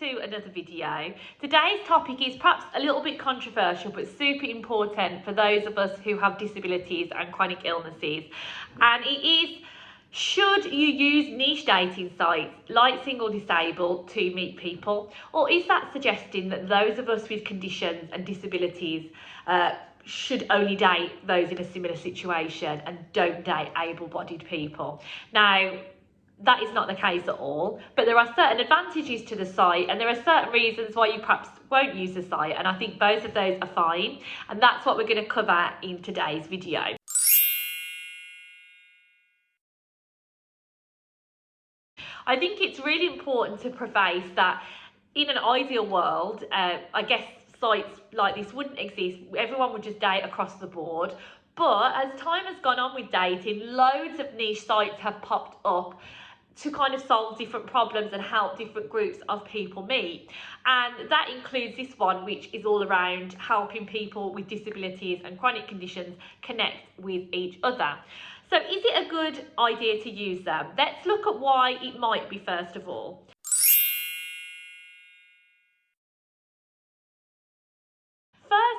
to another video. Today's topic is perhaps a little bit controversial but super important for those of us who have disabilities and chronic illnesses, and it is: should you use niche dating sites like Single Disabled to meet people, or is that suggesting that those of us with conditions and disabilities should only date those in a similar situation and don't date able-bodied people? Now, that is not the case at all, but there are certain advantages to the site and there are certain reasons why you perhaps won't use the site, and I think both of those are fine, and that's what we're going to cover in today's video. I think it's really important to preface that in an ideal world, I guess sites like this wouldn't exist. Everyone would just date across the board. But as time has gone on with dating, loads of niche sites have popped up to kind of solve different problems and help different groups of people meet. And that includes this one, which is all around helping people with disabilities and chronic conditions connect with each other. So is it a good idea to use them? Let's look at why it might be first of all.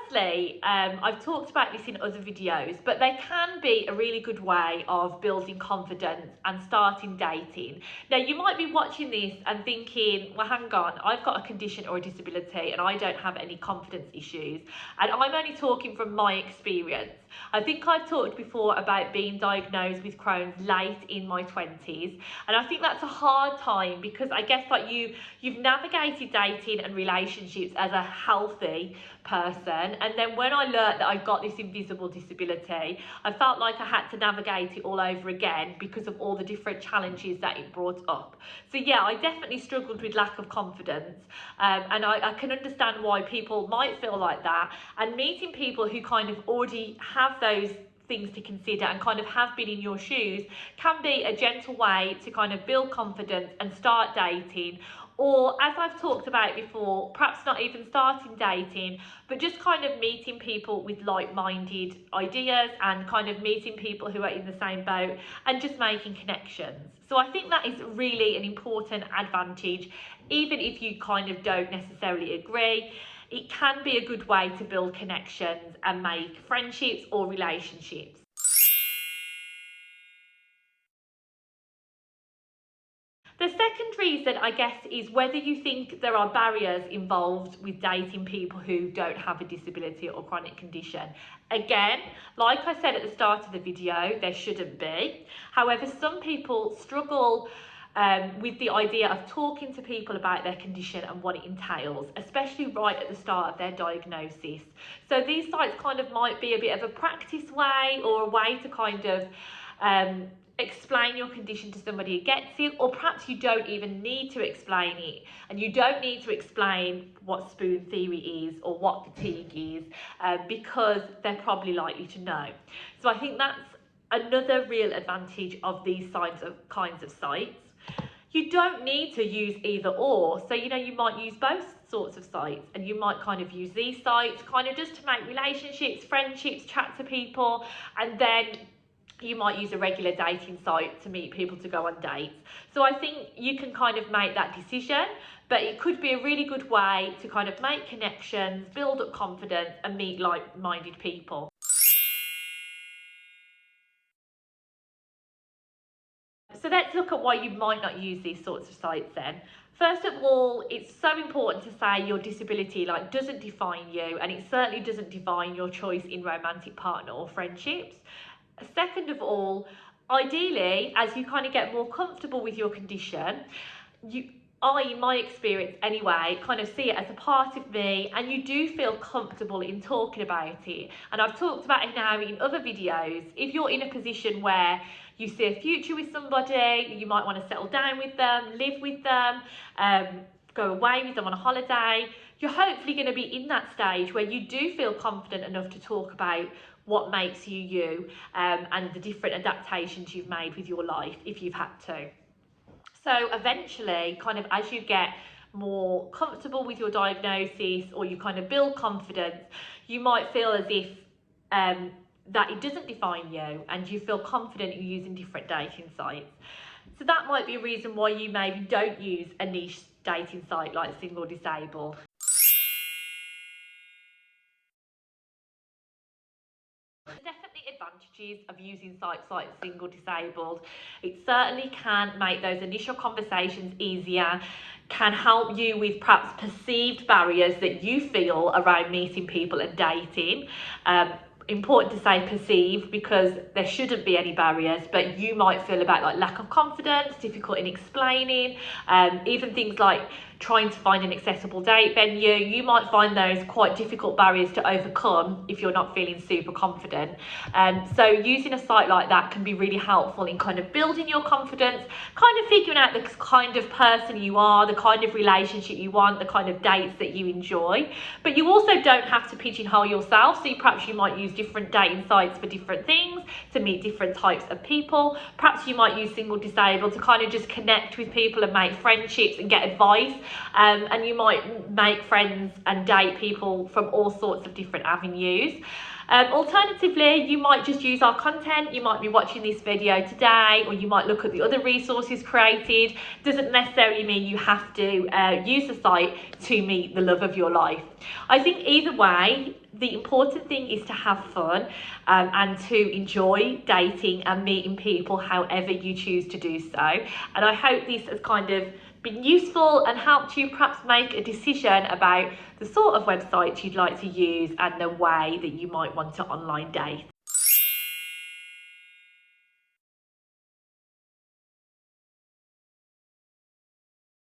Firstly, I've talked about this in other videos, but they can be a really good way of building confidence and starting dating. Now, you might be watching this and thinking, well, hang on, I've got a condition or a disability and I don't have any confidence issues. And I'm only talking from my experience. I think I've talked before about being diagnosed with Crohn's late in my 20s, and I think that's a hard time because I guess like you've navigated dating and relationships as a healthy person, and then when I learnt that I got this invisible disability, I felt like I had to navigate it all over again because of all the different challenges that it brought up. So yeah, I definitely struggled with lack of confidence, and I can understand why people might feel like that, and meeting people who kind of already have those things to consider and kind of have been in your shoes can be a gentle way to kind of build confidence and start dating. Or, as I've talked about before, perhaps not even starting dating, but just kind of meeting people with like-minded ideas and kind of meeting people who are in the same boat and just making connections. So I think that is really an important advantage, even if you kind of don't necessarily agree. It can be a good way to build connections and make friendships or relationships. The second reason, I guess, is whether you think there are barriers involved with dating people who don't have a disability or chronic condition. Again, like I said at the start of the video, there shouldn't be. However, some people struggle with the idea of talking to people about their condition and what it entails, especially right at the start of their diagnosis. So these sites kind of might be a bit of a practice way or a way to kind of explain your condition to somebody who gets it, or perhaps you don't even need to explain it, and you don't need to explain what spoon theory is or what fatigue is, because they're probably likely to know. So I think that's another real advantage of these kinds of sites. You don't need to use either or. So, you know, you might use both sorts of sites, and you might kind of use these sites kind of just to make relationships, friendships, chat to people, and then you might use a regular dating site to meet people to go on dates. So I think you can kind of make that decision, but it could be a really good way to kind of make connections, build up confidence, and meet like-minded people. So let's look at why you might not use these sorts of sites then. First of all, it's so important to say your disability doesn't define you, and it certainly doesn't define your choice in romantic partner or friendships. Second of all, ideally, as you kind of get more comfortable with your condition, in my experience anyway, kind of see it as a part of me, and you do feel comfortable in talking about it. And I've talked about it now in other videos. If you're in a position where you see a future with somebody, you might want to settle down with them, live with them, go away with them on a holiday, you're hopefully going to be in that stage where you do feel confident enough to talk about what makes you you, and the different adaptations you've made with your life if you've had to. So eventually, kind of as you get more comfortable with your diagnosis, or you kind of build confidence, you might feel as if that it doesn't define you, and you feel confident in using different dating sites. So that might be a reason why you maybe don't use a niche dating site like Single Disabled. There's definitely advantages of using sites like Single Disabled. It certainly can make those initial conversations easier, can help you with perhaps perceived barriers that you feel around meeting people and dating. Important to say perceived, because there shouldn't be any barriers, but you might feel about like lack of confidence, difficult in explaining, even things like trying to find an accessible date venue. You might find those quite difficult barriers to overcome if you're not feeling super confident. So using a site like that can be really helpful in kind of building your confidence, kind of figuring out the kind of person you are, the kind of relationship you want, the kind of dates that you enjoy. But you also don't have to pigeonhole yourself, so perhaps you might use different dating sites for different things, to meet different types of people. Perhaps you might use Single Disabled to kind of just connect with people and make friendships and get advice. And you might make friends and date people from all sorts of different avenues. Alternatively, you might just use our content. You might be watching this video today, or you might look at the other resources created. Doesn't necessarily mean you have to use the site to meet the love of your life. I think either way, the important thing is to have fun and to enjoy dating and meeting people however you choose to do so. And I hope this has kind of been useful and helped you perhaps make a decision about the sort of website you'd like to use and the way that you might want to online date.